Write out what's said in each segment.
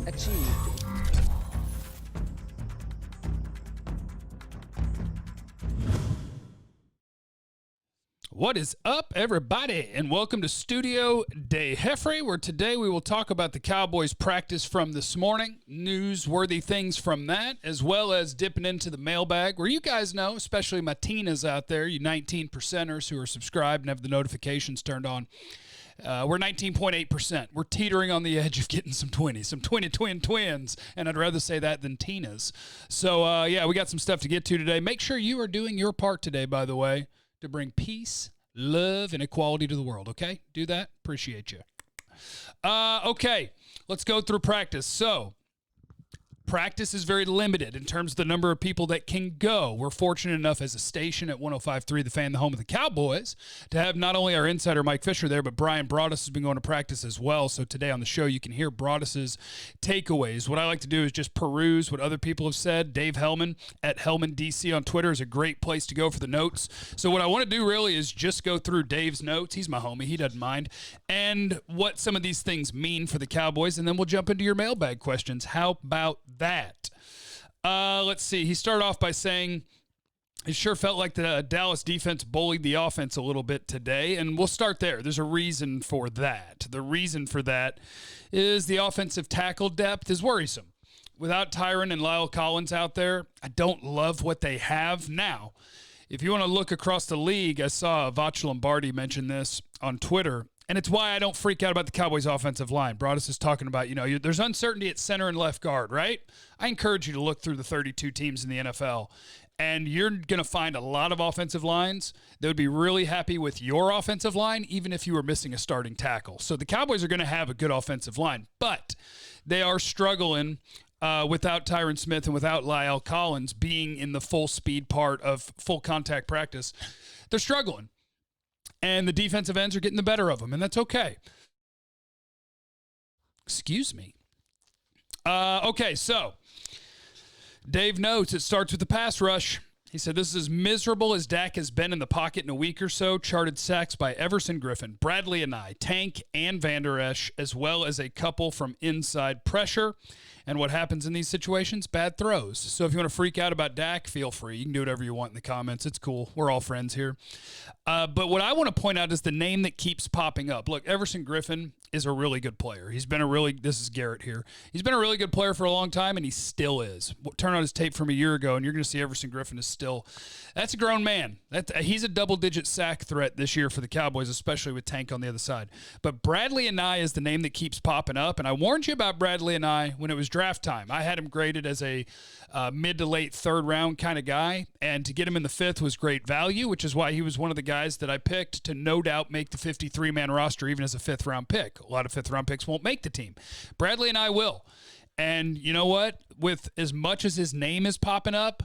achieved. What is up, everybody, and welcome to Studio de Jeffrey, where today we will talk about the Cowboys practice from this morning, newsworthy things from that, as well as dipping into the mailbag, where you guys know, especially my Tinas out there, you 19%ers who are subscribed and have the notifications turned on. We're 19.8%. We're teetering on the edge of getting some 20s, some twins, and I'd rather say that than Tinas. So, yeah, we got some stuff to get to today. Make sure you are doing your part today, by the way, to bring peace, love, and equality to the world, okay? Do that. Appreciate you. Okay, let's go through practice. So, practice is very limited in terms of the number of people that can go. We're fortunate enough as a station at 105.3 The Fan, the home of the Cowboys, to have not only our insider Mike Fisher there, but Brian Broaddus has been going to practice as well. So today on the show, you can hear Broaddus's takeaways. What I like to do is just peruse what other people have said. Dave Hellman at Hellman DC on Twitter is a great place to go for the notes. So what I want to do really is just go through Dave's notes. He's my homie. He doesn't mind. And what some of these things mean for the Cowboys. And then we'll jump into your mailbag questions. How about that? Let's see. He started off by saying it sure felt like the Dallas defense bullied the offense a little bit today, and we'll start there. There's a reason for that. The reason for that is the offensive tackle depth is worrisome. Without Tyron and Lyle Collins out there, I don't love what they have now. If you want to look across the league, I saw Vach Lombardi mention this on Twitter, and it's why I don't freak out about the Cowboys' offensive line. Broaddus is talking about, there's uncertainty at center and left guard, right? I encourage you to look through the 32 teams in the NFL, and you're going to find a lot of offensive lines that would be really happy with your offensive line, even if you were missing a starting tackle. So the Cowboys are going to have a good offensive line, but they are struggling without Tyron Smith and without Lyle Collins being in the full speed part of full contact practice. They're struggling. And the defensive ends are getting the better of them, and that's okay. Excuse me. Okay, so Dave notes it starts with the pass rush. He said, this is as miserable as Dak has been in the pocket in a week or so. Charted sacks by Everson Griffin, Bradlee Anae, Tank, and Van Der Esch, as well as a couple from inside pressure. And what happens in these situations? Bad throws. So if you want to freak out about Dak, feel free. You can do whatever you want in the comments. It's cool. We're all friends here. But what I want to point out is the name that keeps popping up. Look, Everson Griffin is a really good player. He's been this is Garrett here. He's been a really good player for a long time, and he still is. Turn on his tape from a year ago, and you're going to see Everson Griffin is still, that's a grown man. He's a double-digit sack threat this year for the Cowboys, especially with Tank on the other side. But Bradlee Anae is the name that keeps popping up, and I warned you about Bradlee Anae when it was draft time. I had him graded as a mid to late third round kind of guy, and to get him in the fifth was great value, which is why he was one of the guys that I picked to no doubt make the 53-man roster even as a fifth-round pick. A lot of fifth-round picks won't make the team. Bradlee Anae will. And you know what? With as much as his name is popping up,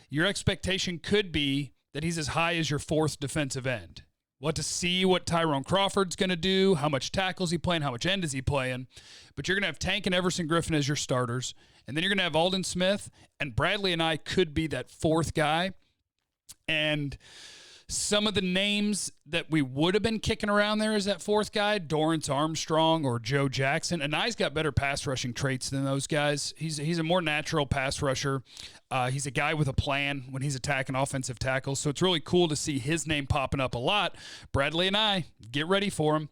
your expectation could be that he's as high as your fourth defensive end. We'll have to see what Tyrone Crawford's going to do, how much tackles he playing, how much end is he playing. But you're going to have Tank and Everson Griffin as your starters. And then you're going to have Aldon Smith, and Bradlee Anae could be that fourth guy. And some of the names that we would have been kicking around there as that fourth guy, Dorrance Armstrong or Joe Jackson. Anae's got better pass rushing traits than those guys. He's a more natural pass rusher. He's a guy with a plan when he's attacking offensive tackles. So it's really cool to see his name popping up a lot. Bradlee Anae, get ready for him.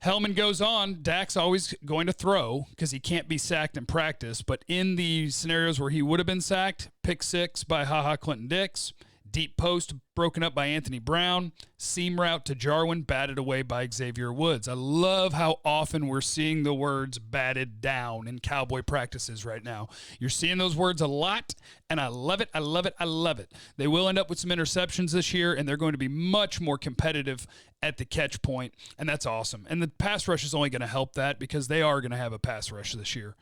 Hellman goes on, Dak's always going to throw because he can't be sacked in practice. But in the scenarios where he would have been sacked, pick six by Clinton Dix, deep post broken up by Anthony Brown, seam route to Jarwin, batted away by Xavier Woods. I love how often we're seeing the words batted down in Cowboy practices right now. You're seeing those words a lot, and I love it, I love it, I love it. They will end up with some interceptions this year, and they're going to be much more competitive at the catch point, and that's awesome. And the pass rush is only going to help that because they are going to have a pass rush this year.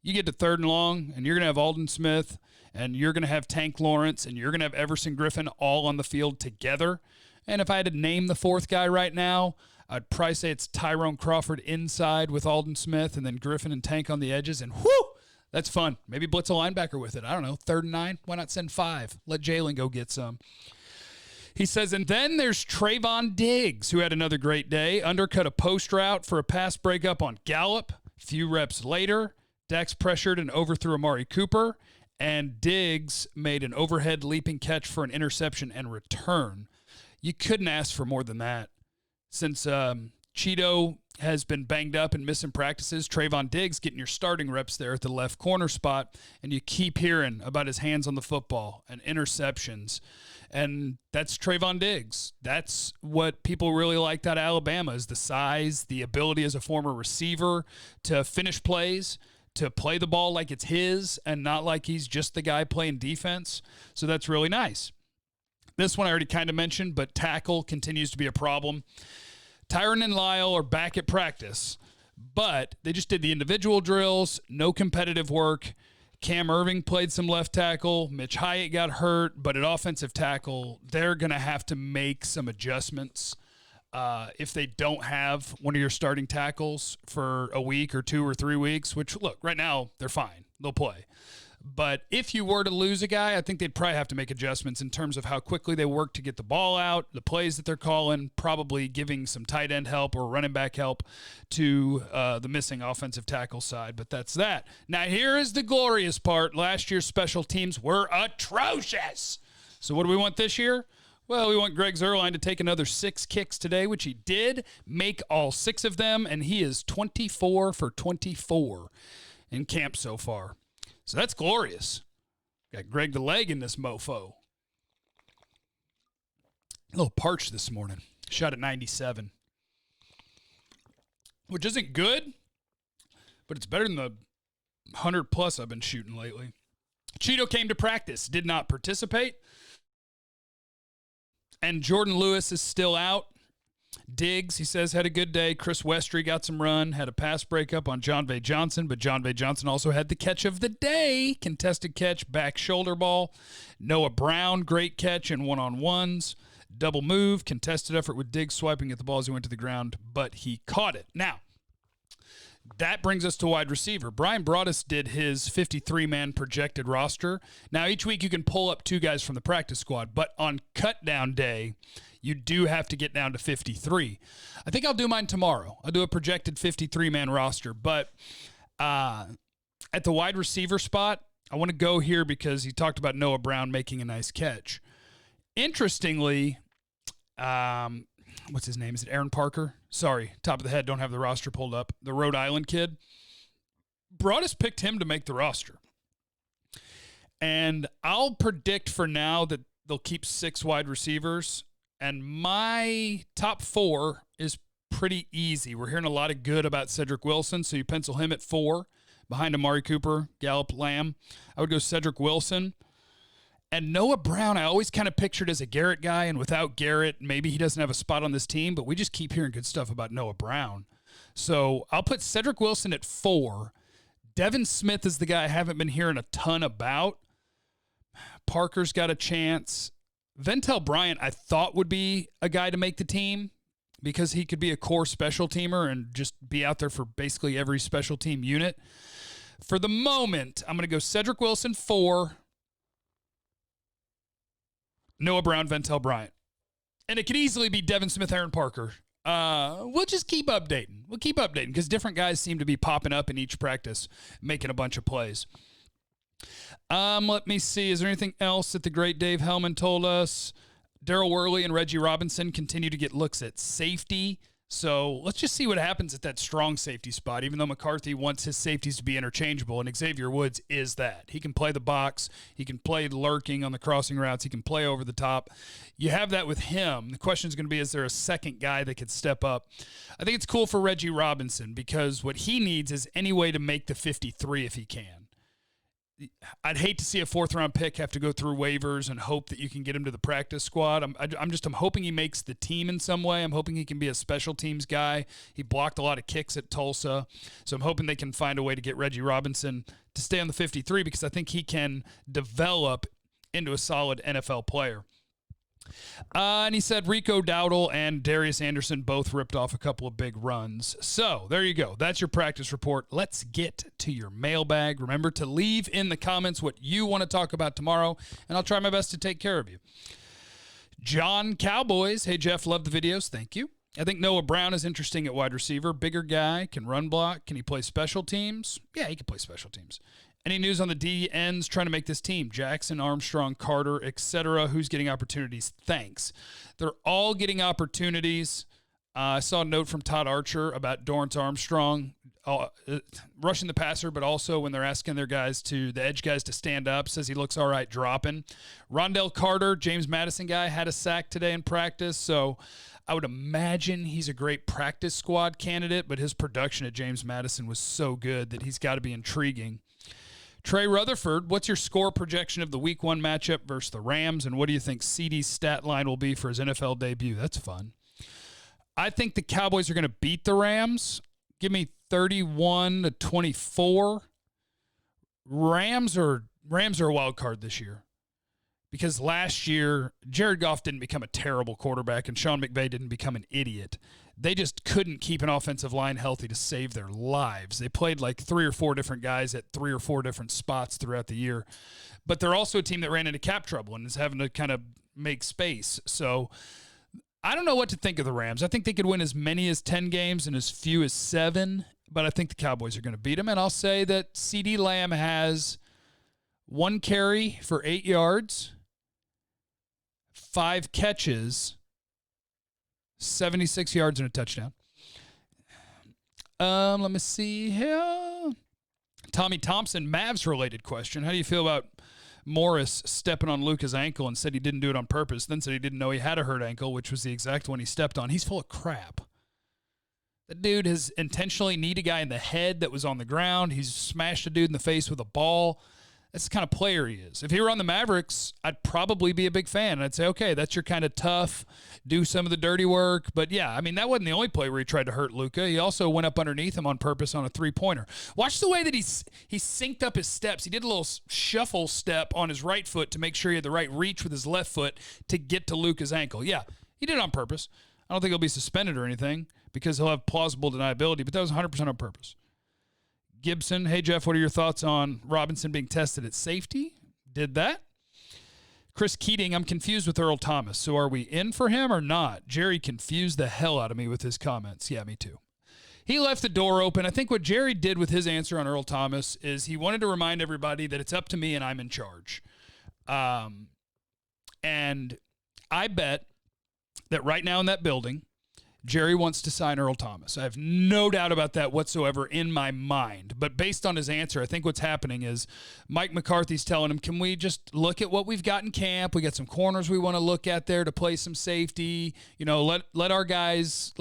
You get to third and long, and you're going to have Aldon Smith, and you're going to have Tank Lawrence, and you're going to have Everson Griffin all on the field together. And if I had to name the fourth guy right now, I'd probably say it's Tyrone Crawford inside with Aldon Smith, and then Griffin and Tank on the edges, and whoo, that's fun. Maybe blitz a linebacker with it. I don't know, 3rd and 9? Why not send 5? Let Jalen go get some. He says, and then there's Trayvon Diggs, who had another great day, undercut a post route for a pass breakup on Gallup, Few reps later, Dax pressured and overthrew Amari Cooper, and Diggs made an overhead leaping catch for an interception and return. You couldn't ask for more than that. Since Cheeto has been banged up and missing practices, Trayvon Diggs getting your starting reps there at the left corner spot, and you keep hearing about his hands on the football and interceptions. And that's Trayvon Diggs. That's what people really liked out of Alabama, is the size, the ability as a former receiver to finish plays, to play the ball like it's his and not like he's just the guy playing defense. So that's really nice. This one I already kind of mentioned, but tackle continues to be a problem. Tyron and Lyle are back at practice, but they just did the individual drills, no competitive work. Cam Irving played some left tackle. Mitch Hyatt got hurt, but at offensive tackle, they're going to have to make some adjustments. If they don't have one of your starting tackles for a week or 2 or 3 weeks, which, look, right now they're fine. They'll play. But if you were to lose a guy, I think they'd probably have to make adjustments in terms of how quickly they work to get the ball out, the plays that they're calling, probably giving some tight end help or running back help to the missing offensive tackle side. But that's that. Now, here is the glorious part. Last year's special teams were atrocious. So what do we want this year? Well, we want Greg Zuerlein to take another 6 kicks today, which he did, make all 6 of them, and he is 24 for 24 in camp so far. So that's glorious. Got Greg the leg in this mofo. A little parched this morning. Shot at 97. Which isn't good, but it's better than the 100+ I've been shooting lately. Cheeto came to practice, did not participate. And Jordan Lewis is still out. Diggs, he says, had a good day. Chris Westry got some run, had a pass breakup on John V. Johnson, but John V. Johnson also had the catch of the day. Contested catch, back shoulder ball. Noah Brown, great catch in one-on-ones. Double move, contested effort with Diggs swiping at the ball as he went to the ground, but he caught it. Now, that brings us to wide receiver. Brian Broaddus did his 53-man projected roster. Now, each week you can pull up 2 guys from the practice squad, but on cut-down day, you do have to get down to 53. I think I'll do mine tomorrow. I'll do a projected 53-man roster. But at the wide receiver spot, I want to go here because he talked about Noah Brown making a nice catch. Interestingly, what's his name? Is it Aaron Parker? Sorry, top of the head, don't have the roster pulled up. The Rhode Island kid. Broaddus picked him to make the roster. And I'll predict for now that they'll keep 6 wide receivers. And my top 4 is pretty easy. We're hearing a lot of good about Cedric Wilson, so you pencil him at 4 behind Amari Cooper, Gallup, Lamb. I would go Cedric Wilson. And Noah Brown, I always kind of pictured as a Garrett guy, and without Garrett, maybe he doesn't have a spot on this team, but we just keep hearing good stuff about Noah Brown. So I'll put Cedric Wilson at 4. Devin Smith is the guy I haven't been hearing a ton about. Parker's got a chance. Ventel Bryant, I thought would be a guy to make the team because he could be a core special teamer and just be out there for basically every special team unit. For the moment, I'm going to go Cedric Wilson 4, Noah Brown, Ventel Bryant. And it could easily be Devin Smith, Aaron Parker. We'll just keep updating. We'll keep updating because different guys seem to be popping up in each practice, making a bunch of plays. Let me see. Is there anything else that the great Dave Hellman told us? Daryl Worley and Reggie Robinson continue to get looks at safety. So let's just see what happens at that strong safety spot, even though McCarthy wants his safeties to be interchangeable, and Xavier Woods is that. He can play the box. He can play lurking on the crossing routes. He can play over the top. You have that with him. The question is going to be, is there a second guy that could step up? I think it's cool for Reggie Robinson because what he needs is any way to make the 53 if he can. I'd hate to see a 4th-round pick have to go through waivers and hope that you can get him to the practice squad. I'm hoping he makes the team in some way. I'm hoping he can be a special teams guy. He blocked a lot of kicks at Tulsa, so I'm hoping they can find a way to get Reggie Robinson to stay on the 53 because I think he can develop into a solid NFL player. And he said Rico Dowdle and Darius Anderson both ripped off a couple of big runs. So there you go. That's your practice report. Let's get to your mailbag. Remember to leave in the comments what you want to talk about tomorrow, and I'll try my best to take care of you. John Cowboys. Hey, Jeff, love the videos. Thank you. I think Noah Brown is interesting at wide receiver. Bigger guy, can run block. Can he play special teams? Yeah, he can play special teams. Any news on the D ends trying to make this team? Jackson, Armstrong, Carter, etc. Who's getting opportunities? Thanks. They're all getting opportunities. I saw a note from Todd Archer about Dorrance Armstrong rushing the passer, but also when they're asking the edge guys to stand up, says he looks all right dropping. Rondell Carter, James Madison guy, had a sack today in practice, so I would imagine he's a great practice squad candidate, but his production at James Madison was so good that he's got to be intriguing. Trey Rutherford, what's your score projection of the Week 1 matchup versus the Rams, and what do you think CD's stat line will be for his NFL debut? That's fun. I think the Cowboys are going to beat the Rams. Give me 31-24. Rams are a wild card this year because last year Jared Goff didn't become a terrible quarterback and Sean McVay didn't become an idiot. They just couldn't keep an offensive line healthy to save their lives. They played like 3 or 4 different guys at 3 or 4 different spots throughout the year. But they're also a team that ran into cap trouble and is having to kind of make space. So I don't know what to think of the Rams. I think they could win as many as 10 games and as few as 7, but I think the Cowboys are going to beat them. And I'll say that CeeDee Lamb has 1 carry for 8 yards, 5 catches, 76 yards and a touchdown. Let me see here. Tommy Thompson, Mavs-related question. How do you feel about Morris stepping on Luka's ankle and said he didn't do it on purpose, then said he didn't know he had a hurt ankle, which was the exact one he stepped on? He's full of crap. The dude has intentionally kneed a guy in the head that was on the ground. He's smashed a dude in the face with a ball. That's the kind of player he is. If he were on the Mavericks, I'd probably be a big fan. I'd say, okay, that's your kind of tough, do some of the dirty work. But, yeah, I mean, that wasn't the only play where he tried to hurt Luka. He also went up underneath him on purpose on a three-pointer. Watch the way that he synced up his steps. He did a little shuffle step on his right foot to make sure he had the right reach with his left foot to get to Luka's ankle. Yeah, he did it on purpose. I don't think he'll be suspended or anything because he'll have plausible deniability, but that was 100% on purpose. Gibson, hey, Jeff, what are your thoughts on Robinson being tested at safety? Did that. Chris Keating, I'm confused with Earl Thomas. So are we in for him or not? Jerry confused the hell out of me with his comments. Yeah, me too. He left the door open. I think what Jerry did with his answer on Earl Thomas is he wanted to remind everybody that it's up to me and I'm in charge. And I bet that right now in that building, Jerry wants to sign Earl Thomas. I have no doubt about that whatsoever in my mind. But based on his answer, I think what's happening is Mike McCarthy's telling him, can we just look at what we've got in camp? We got some corners we want to look at there to play some safety. You know, let our guys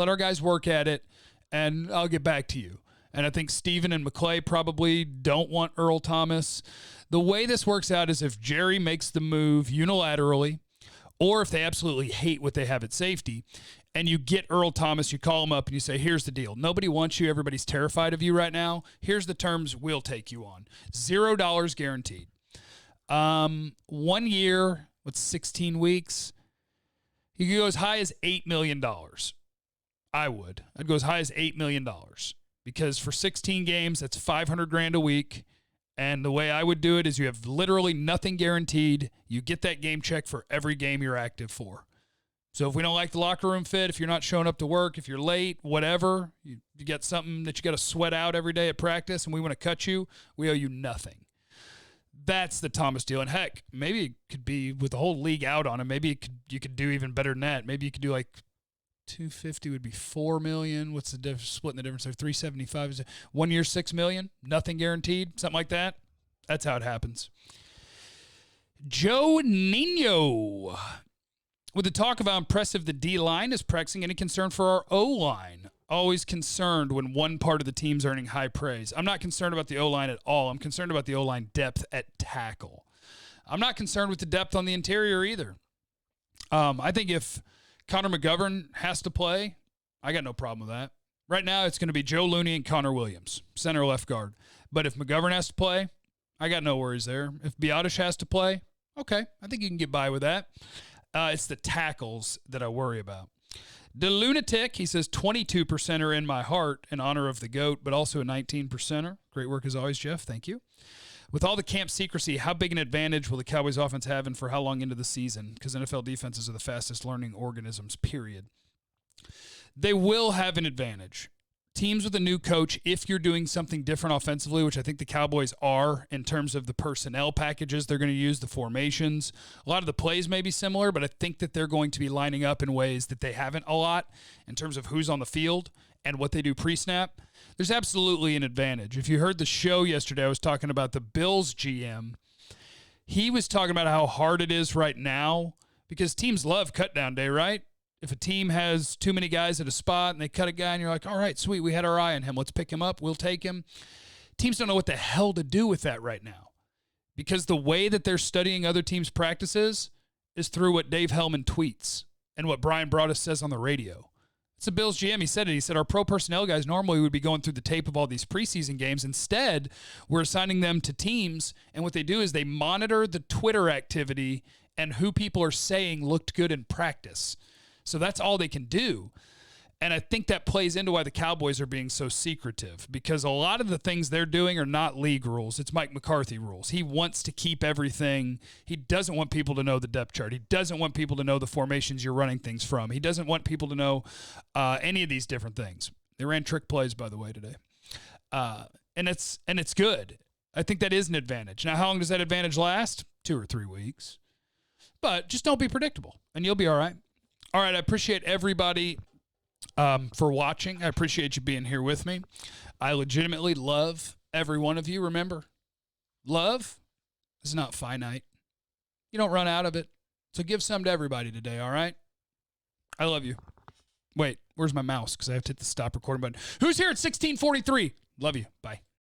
work at it, and I'll get back to you. And I think Steven and McClay probably don't want Earl Thomas. The way this works out is if Jerry makes the move unilaterally, or if they absolutely hate what they have at safety, and you get Earl Thomas, you call him up and you say, here's the deal. Nobody wants you. Everybody's terrified of you right now. Here's the terms we'll take you on. $0 guaranteed. 1 year with 16 weeks. You could go as high as $8 million. I'd go as high as $8 million because for 16 games, that's $500,000 a week. And the way I would do it is you have literally nothing guaranteed. You get that game check for every game you're active for. So if we don't like the locker room fit, if you're not showing up to work, if you're late, whatever, you get something that you got to sweat out every day at practice and we want to cut you, we owe you nothing. That's the Thomas deal. And heck, maybe it could be with the whole league out on him. Maybe you could do even better than that. Maybe you could do like $250 would be $4 million. What's the difference? Splitting the difference of $375 is 1 year, $6 million, nothing guaranteed, something like that. That's how it happens. Joe Nino. With the talk of how impressive the D-line is, practicing any concern for our O-line? Always concerned when one part of the team's earning high praise. I'm not concerned about the O-line at all. I'm concerned about the O-line depth at tackle. I'm not concerned with the depth on the interior either. I think if Connor McGovern has to play, I got no problem with that. Right now, it's going to be Joe Looney and Connor Williams, center left guard. But if McGovern has to play, I got no worries there. If Biotish has to play, okay, I think you can get by with that. It's the tackles that I worry about. The Lunatic, he says 22%er in my heart in honor of the GOAT, but also a 19%er. Great work as always, Jeff. Thank you. With all the camp secrecy, how big an advantage will the Cowboys offense have and for how long into the season? Because NFL defenses are the fastest learning organisms, period. They will have an advantage. Teams with a new coach, if you're doing something different offensively, which I think the Cowboys are in terms of the personnel packages they're going to use, the formations. A lot of the plays may be similar, but I think that they're going to be lining up in ways that they haven't a lot in terms of who's on the field and what they do pre-snap. There's absolutely an advantage. If you heard the show yesterday, I was talking about the Bills GM. He was talking about how hard it is right now because teams love cut-down day, right? If a team has too many guys at a spot and they cut a guy and you're like, all right, sweet, we had our eye on him. Let's pick him up. We'll take him. Teams don't know what the hell to do with that right now because the way that they're studying other teams' practices is through what Dave Hellman tweets and what Brian Broaddus says on the radio. It's the Bills GM. He said it. He said our pro personnel guys normally would be going through the tape of all these preseason games. Instead, we're assigning them to teams, and what they do is they monitor the Twitter activity and who people are saying looked good in practice. So that's all they can do. And I think that plays into why the Cowboys are being so secretive because a lot of the things they're doing are not league rules. It's Mike McCarthy rules. He wants to keep everything. He doesn't want people to know the depth chart. He doesn't want people to know the formations you're running things from. He doesn't want people to know any of these different things. They ran trick plays, by the way, today. And it's good. I think that is an advantage. Now, how long does that advantage last? 2 or 3 weeks. But just don't be predictable, and you'll be all right. All right, I appreciate everybody for watching. I appreciate you being here with me. I legitimately love every one of you. Remember, love is not finite. You don't run out of it. So give some to everybody today, all right? I love you. Wait, where's my mouse? Because I have to hit the stop recording button. Who's here at 1643? Love you. Bye.